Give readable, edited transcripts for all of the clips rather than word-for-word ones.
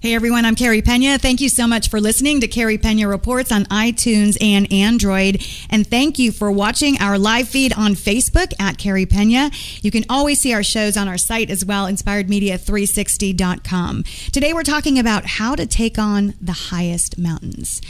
Hey everyone, I'm Carrie Pena. Thank you so much for listening to Carrie Pena Reports on iTunes and Android. And thank you for watching our live feed on Facebook at Carrie Pena. You can always see our shows on our site as well, inspiredmedia360.com. Today we're talking about how to take on the highest mountains.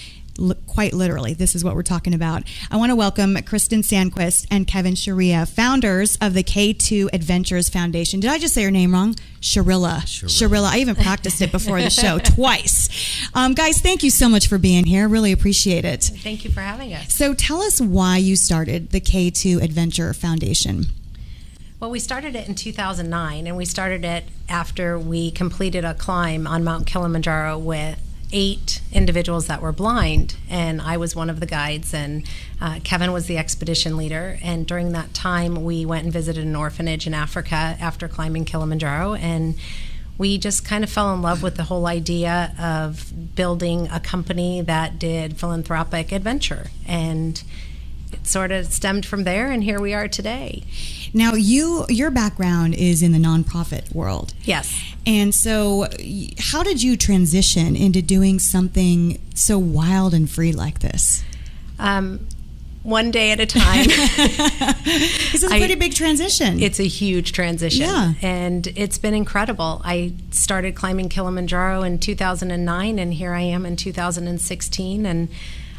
Quite literally, this is what we're talking about. I want to welcome Kristen Sandquist and Kevin Sharia, founders of the K2 Adventures Foundation. Did I just say your name wrong? Sharilla. I even practiced it before the show twice. Guys, thank you so much for being here. Really appreciate it. Thank you for having us. So tell us why you started the K2 Adventure Foundation. Well, we started it in 2009, and we started it after we completed a climb on Mount Kilimanjaro with 8 individuals that were blind, and I was one of the guides, and Kevin was the expedition leader. And during that time we went and visited an orphanage in Africa after climbing Kilimanjaro, and we just kind of fell in love with the whole idea of building a company that did philanthropic adventure, and it sort of stemmed from there, and here we are today. Now, your background is in the nonprofit world. Yes. And so how did you transition into doing something so wild and free like this? One day at a time. This is a pretty big transition. It's a huge transition. Yeah. And it's been incredible. I started climbing Kilimanjaro in 2009, and here I am in 2016, and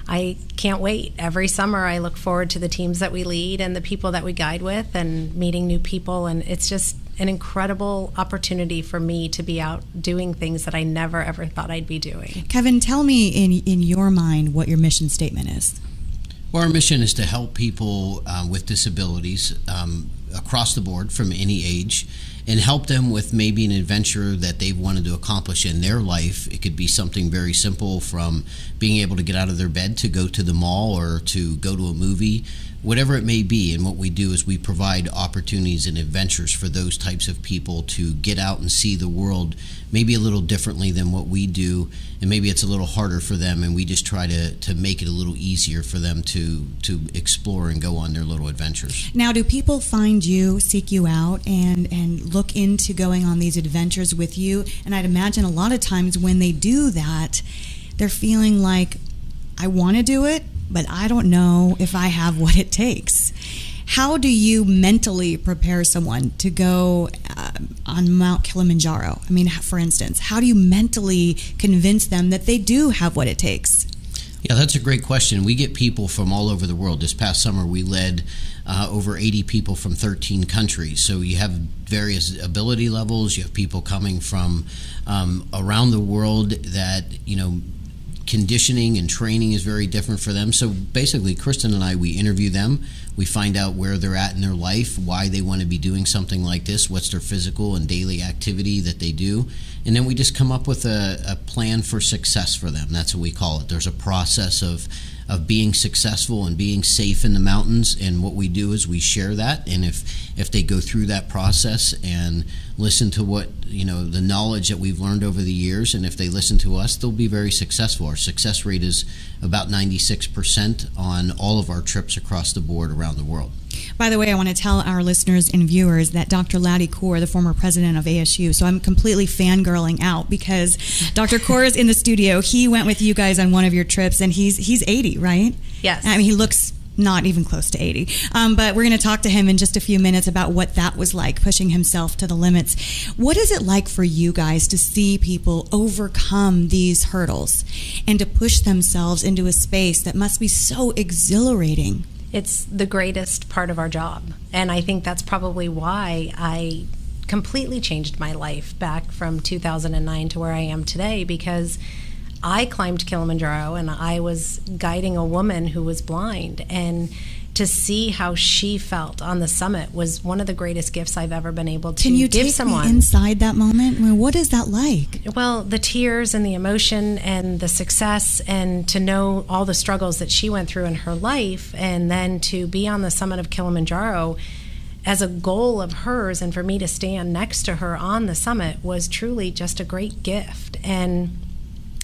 I can't wait. Every summer I look forward to the teams that we lead and the people that we guide with and meeting new people, and it's just an incredible opportunity for me to be out doing things that I never ever thought I'd be doing. Kevin, tell me in your mind what your mission statement is. Well, our mission is to help people with disabilities across the board from any age, and help them with maybe an adventure that they've wanted to accomplish in their life. It could be something very simple, from being able to get out of their bed to go to the mall or to go to a movie, whatever it may be. And what we do is we provide opportunities and adventures for those types of people to get out and see the world maybe a little differently than what we do, and maybe it's a little harder for them, and we just try to make it a little easier for them to explore and go on their little adventures. Now, do people find you, seek you out, and look into going on these adventures with you? And I'd imagine a lot of times when they do that, they're feeling like, I want to do it, but I don't know if I have what it takes. How do you mentally prepare someone to go on Mount Kilimanjaro? I mean, for instance, how do you mentally convince them that they do have what it takes? Yeah, that's a great question. We get people from all over the world. This past summer, we led over 80 people from 13 countries. So you have various ability levels. You have people coming from around the world that, conditioning and training is very different for them. So basically, Kristen and I, we interview them. We find out where they're at in their life, why they want to be doing something like this, what's their physical and daily activity that they do. And then we just come up with a plan for success for them. That's what we call it. There's a process of being successful and being safe in the mountains, and what we do is we share that. And if they go through that process and listen to what the knowledge that we've learned over the years, and if they listen to us, they'll be very successful. Our success rate is about 96% on all of our trips across the board around the world. By the way, I want to tell our listeners and viewers that Dr. Lattie Coor, the former president of ASU, so I'm completely fangirling out because Dr. Coor is in the studio. He went with you guys on one of your trips, and he's 80, right? Yes. I mean, he looks not even close to 80. But we're going to talk to him in just a few minutes about what that was like, pushing himself to the limits. What is it like for you guys to see people overcome these hurdles and to push themselves into a space that must be so exhilarating? It's the greatest part of our job. And I think that's probably why I completely changed my life back from 2009 to where I am today, because I climbed Kilimanjaro and I was guiding a woman who was blind, and to see how she felt on the summit was one of the greatest gifts I've ever been able to give someone. Can you take me inside that moment? I mean, what is that like? Well, the tears and the emotion and the success, and to know all the struggles that she went through in her life, and then to be on the summit of Kilimanjaro as a goal of hers, and for me to stand next to her on the summit was truly just a great gift. And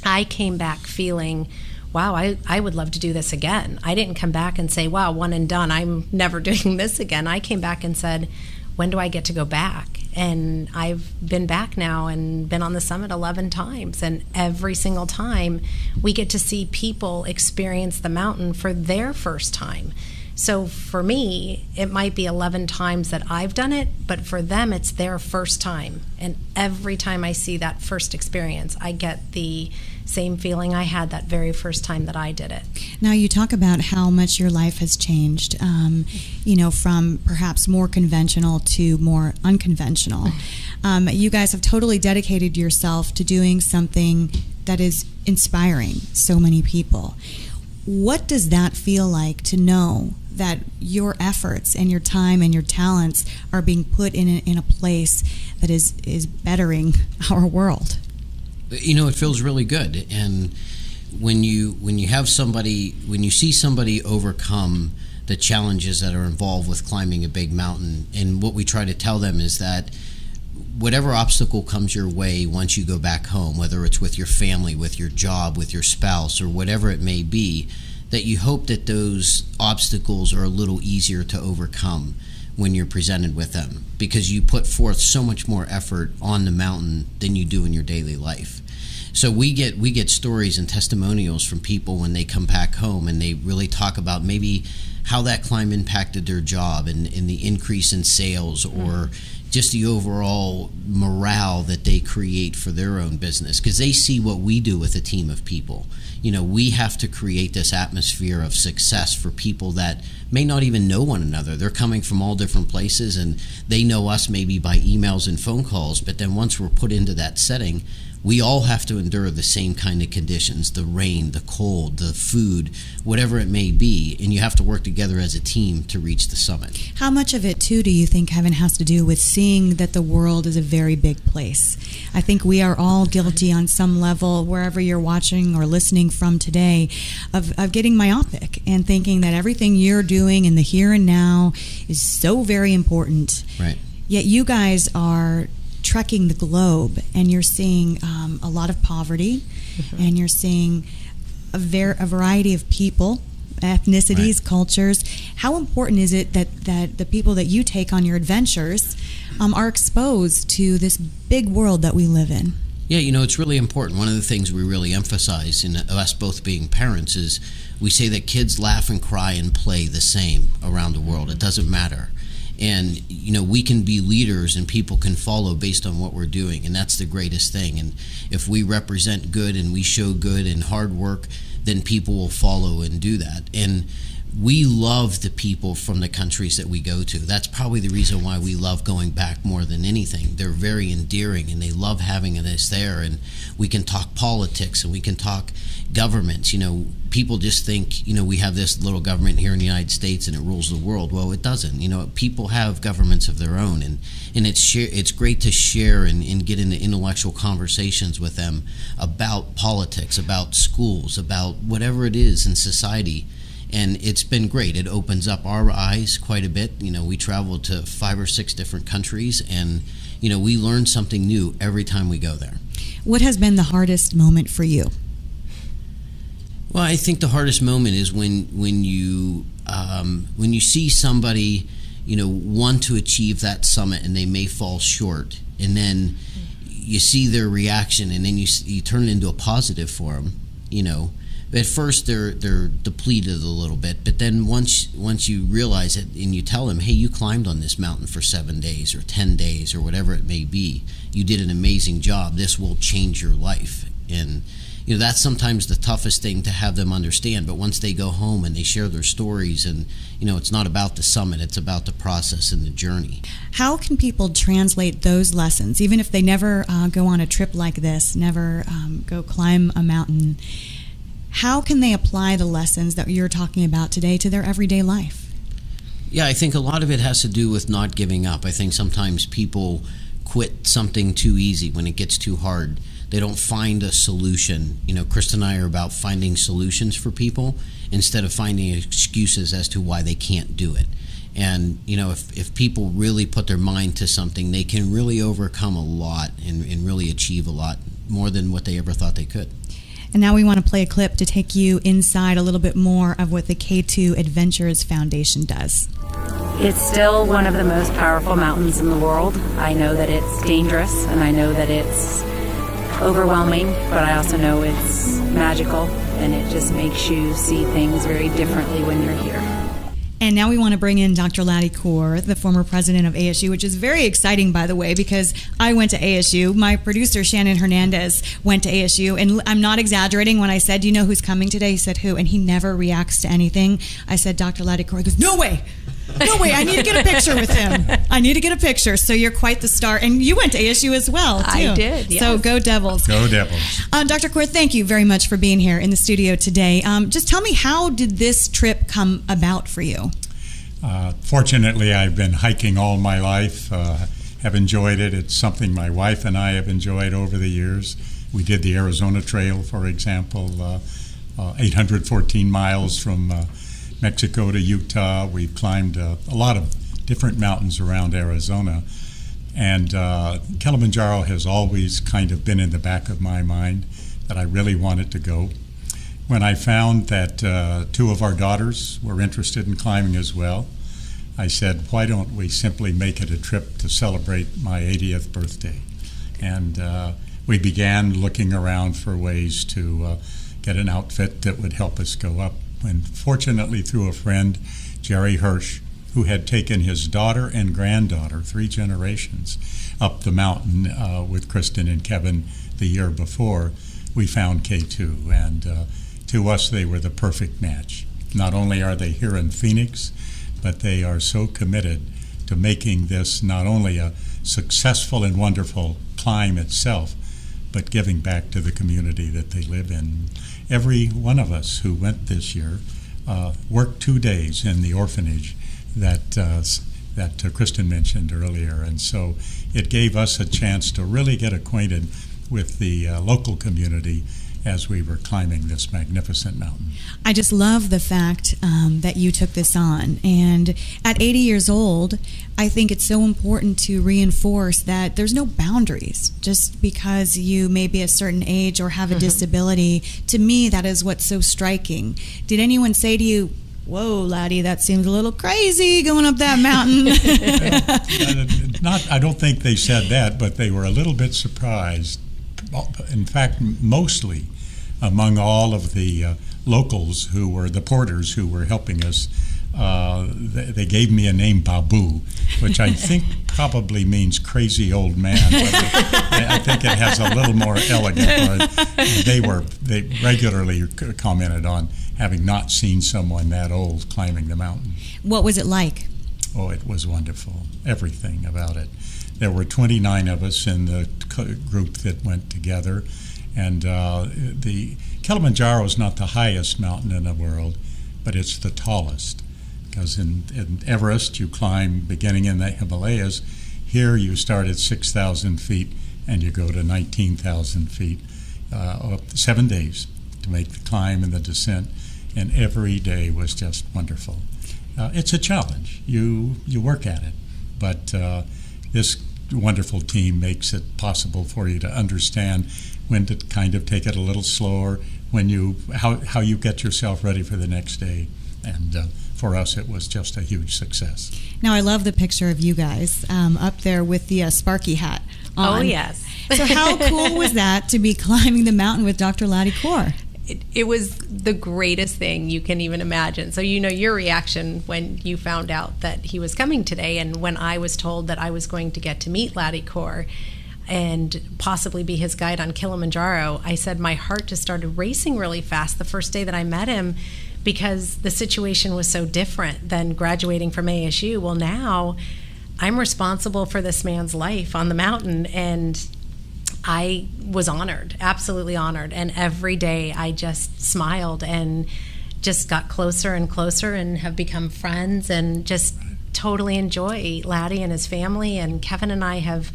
I came back feeling, wow, I would love to do this again. I didn't come back and say, wow, one and done, I'm never doing this again. I came back and said, when do I get to go back? And I've been back now and been on the summit 11 times. And every single time we get to see people experience the mountain for their first time. So for me, it might be 11 times that I've done it, but for them, it's their first time. And every time I see that first experience, I get the same feeling I had that very first time that I did it. Now, you talk about how much your life has changed, from perhaps more conventional to more unconventional. You guys have totally dedicated yourself to doing something that is inspiring so many people. What does that feel like to know that your efforts and your time and your talents are being put in a place that is bettering our world? It feels really good. And when you see somebody overcome the challenges that are involved with climbing a big mountain, and what we try to tell them is that whatever obstacle comes your way once you go back home, whether it's with your family, with your job, with your spouse, or whatever it may be, that you hope that those obstacles are a little easier to overcome when you're presented with them, because you put forth so much more effort on the mountain than you do in your daily life. So we get stories and testimonials from people when they come back home, and they really talk about maybe how that climb impacted their job and the increase in sales, or just the overall morale that they create for their own business, because they see what we do with a team of people. We have to create this atmosphere of success for people that may not even know one another. They're coming from all different places, and they know us maybe by emails and phone calls, but then once we're put into that setting, we all have to endure the same kind of conditions, the rain, the cold, the food, whatever it may be, and you have to work together as a team to reach the summit. How much of it, too, do you think, Kevin, has to do with seeing that the world is a very big place? I think we are all guilty on some level, wherever you're watching or listening from today, of getting myopic and thinking that everything you're doing in the here and now is so very important. Right. Yet you guys are trekking the globe, and you're seeing a lot of poverty, and you're seeing a variety of people, ethnicities, cultures. How important is it that the people that you take on your adventures are exposed to this big world that we live in? Yeah, it's really important. One of the things we really emphasize, in us both being parents, is we say that kids laugh and cry and play the same around the world. It doesn't matter. And, we can be leaders and people can follow based on what we're doing. And that's the greatest thing. And if we represent good and we show good and hard work, then people will follow and do that. And we love the people from the countries that we go to. That's probably the reason why we love going back more than anything. They're very endearing, and they love having us there. And we can talk politics, and we can talk governments. People just think, we have this little government here in the United States and it rules the world. Well, it doesn't. People have governments of their own, and it's great to share and get into intellectual conversations with them about politics, about schools, about whatever it is in society. And it's been great. It opens up our eyes quite a bit. We travel to 5 or 6 different countries, and we learn something new every time we go there. What has been the hardest moment for you? Well, I think the hardest moment is when you see somebody, want to achieve that summit and they may fall short, and then you see their reaction, and then you turn it into a positive for them. At first they're depleted a little bit, but then once you realize it and you tell them, hey, you climbed on this mountain for 7 days or 10 days or whatever it may be, you did an amazing job, this will change your life. And that's sometimes the toughest thing to have them understand. But once they go home and they share their stories, and it's not about the summit, it's about the process and the journey. How can people translate those lessons, even if they never go on a trip like this, never go climb a mountain? How can they apply the lessons that you're talking about today to their everyday life? Yeah, I think a lot of it has to do with not giving up. I think sometimes people quit something too easy when it gets too hard. They don't find a solution. Chris and I are about finding solutions for people instead of finding excuses as to why they can't do it. And, if people really put their mind to something, they can really overcome a lot and really achieve a lot more than what they ever thought they could. And now we want to play a clip to take you inside a little bit more of what the K2 Adventures Foundation does. It's still one of the most powerful mountains in the world. I know that it's dangerous, and I know that it's overwhelming, but I also know it's magical, and it just makes you see things very differently when you're here. And now we want to bring in Dr. Lattie Coor, the former president of ASU, which is very exciting, by the way, because I went to ASU. My producer, Shannon Hernandez, went to ASU. And I'm not exaggerating when I said, "Do you know who's coming today?" He said, "Who?" And he never reacts to anything. I said, "Dr. Lattie Coor." He goes, "No way. No way. I need to get a picture with him. I need to get a picture." So you're quite the star. And you went to ASU as well, too. I did, yes. So go Devils. Go Devils. Dr. Coor, thank you very much for being here in the studio today. Just tell me, how did this trip come about for you? Fortunately, I've been hiking all my life, have enjoyed it. It's something my wife and I have enjoyed over the years. We did the Arizona Trail, for example, 814 miles from Mexico to Utah. We've climbed a lot of different mountains around Arizona. And Kilimanjaro has always kind of been in the back of my mind that I really wanted to go. When I found that two of our daughters were interested in climbing as well, I said, why don't we simply make it a trip to celebrate my 80th birthday? And we began looking around for ways to get an outfit that would help us go up. And fortunately, through a friend, Jerry Hirsch, who had taken his daughter and granddaughter, 3 generations, up the mountain with Kristen and Kevin the year before, we found K2. And to us, they were the perfect match. Not only are they here in Phoenix, but they are so committed to making this not only a successful and wonderful climb itself, but giving back to the community that they live in. Every one of us who went this year worked 2 days in the orphanage that Kristen mentioned earlier, and so it gave us a chance to really get acquainted with the local community as we were climbing this magnificent mountain. I just love the fact that you took this on. And at 80 years old, I think it's so important to reinforce that there's no boundaries. Just because you may be a certain age or have a disability, to me, that is what's so striking. Did anyone say to you, "Whoa, Lattie, that seems a little crazy going up that mountain"? I don't think they said that, but they were a little bit surprised. In fact, mostly among all of the locals who were the porters who were helping us, they gave me a name, Babu, which I think probably means crazy old man. But I think it has a little more elegant. They regularly commented on having not seen someone that old climbing the mountain. What was it like? Oh, it was wonderful. Everything about it. There were 29 of us in the group that went together. And the Kilimanjaro is not the highest mountain in the world, but it's the tallest. Because in Everest, you climb beginning in the Himalayas. Here, you start at 6,000 feet and you go to 19,000 feet. 7 days to make the climb and the descent, and every day was just wonderful. It's a challenge. You work at it, but this wonderful team makes it possible for you to understand when to kind of take it a little slower, how you get yourself ready for the next day. And for us, it was just a huge success. Now, I love the picture of you guys up there with the Sparky hat on. Oh, yes. So how cool was that to be climbing the mountain with Dr. Lattie Coor? It was the greatest thing you can even imagine. So you know your reaction when you found out that he was coming today, and when I was told that I was going to get to meet Lattie Coor and possibly be his guide on Kilimanjaro, I said my heart just started racing really fast the first day that I met him, because the situation was so different than graduating from ASU. Well, now I'm responsible for this man's life on the mountain, and I was honored, absolutely honored. And every day I just smiled and just got closer and closer and have become friends and just totally enjoy Lattie and his family. And Kevin and I have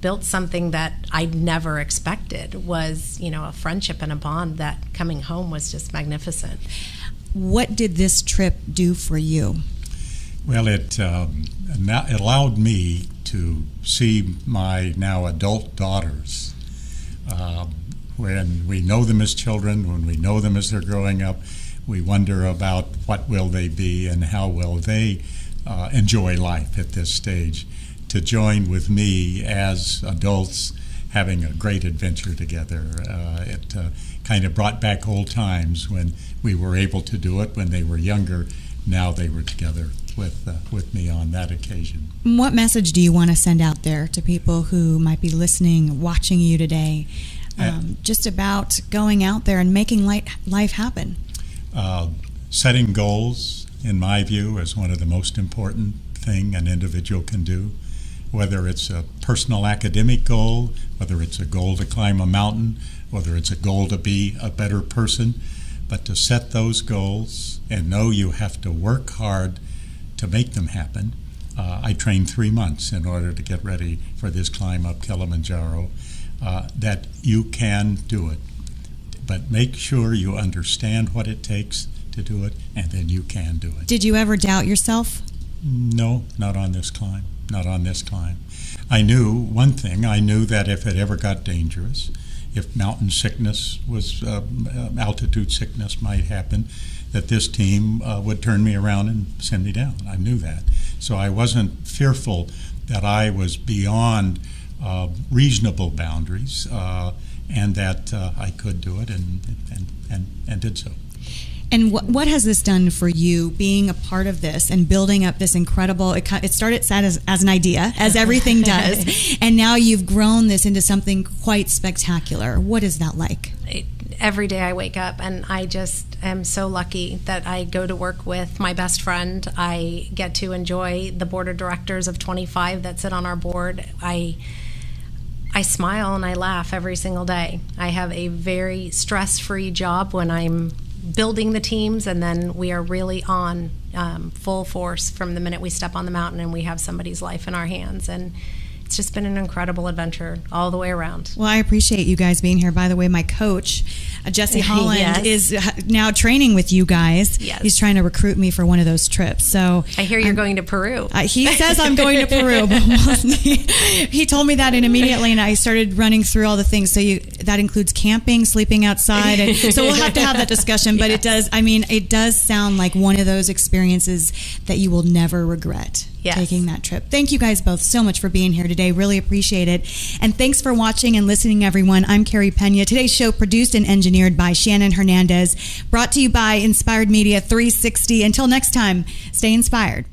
built something that I never expected was, a friendship and a bond that coming home was just magnificent. What did this trip do for you? Well, it allowed me to see my now adult daughters. When we know them as children, when we know them as they're growing up, we wonder about what will they be and how will they enjoy life at this stage, to join with me as adults having a great adventure together. It kind of brought back old times when we were able to do it when they were younger. Now they were together with me on that occasion. What message do you want to send out there to people who might be listening, watching you today, just about going out there and making life happen? Setting goals, in my view, is one of the most important thing an individual can do. Whether it's a personal academic goal, whether it's a goal to climb a mountain, whether it's a goal to be a better person, but to set those goals and know you have to work hard to make them happen. I trained 3 months in order to get ready for this climb up Kilimanjaro, that you can do it. But make sure you understand what it takes to do it, and then you can do it. Did you ever doubt yourself? No, not on this climb. Not on this climb. I knew one thing. I knew that if it ever got dangerous, if mountain sickness was, altitude sickness might happen, that this team would turn me around and send me down. I knew that. So I wasn't fearful that I was beyond reasonable boundaries, and that I could do it, and did so. And what has this done for you, being a part of this and building up this incredible, it started as an idea, as everything does, and now you've grown this into something quite spectacular. What is that like? Every day I wake up and I just am so lucky that I go to work with my best friend. I get to enjoy the board of directors of 25 that sit on our board. I smile and I laugh every single day. I have a very stress-free job when I'm building the teams, and then we are really on full force from the minute we step on the mountain and we have somebody's life in our hands. And it's just been an incredible adventure all the way around. Well, I appreciate you guys being here. By the way, my coach, Jesse Holland, Yes. is now training with you guys. Yes. He's trying to recruit me for one of those trips. So I hear you're going to Peru. He says I'm going to Peru, but he told me that immediately, and I started running through all the things. So that includes camping, sleeping outside, and so we'll have to have that discussion. But it does sound like one of those experiences that you will never regret. Yes. Taking that trip. Thank you guys both so much for being here today. Really appreciate it. And thanks for watching and listening, everyone. I'm Carrie Pena. Today's show produced and engineered by Shannon Hernandez. Brought to you by Inspired Media 360. Until next time, stay inspired.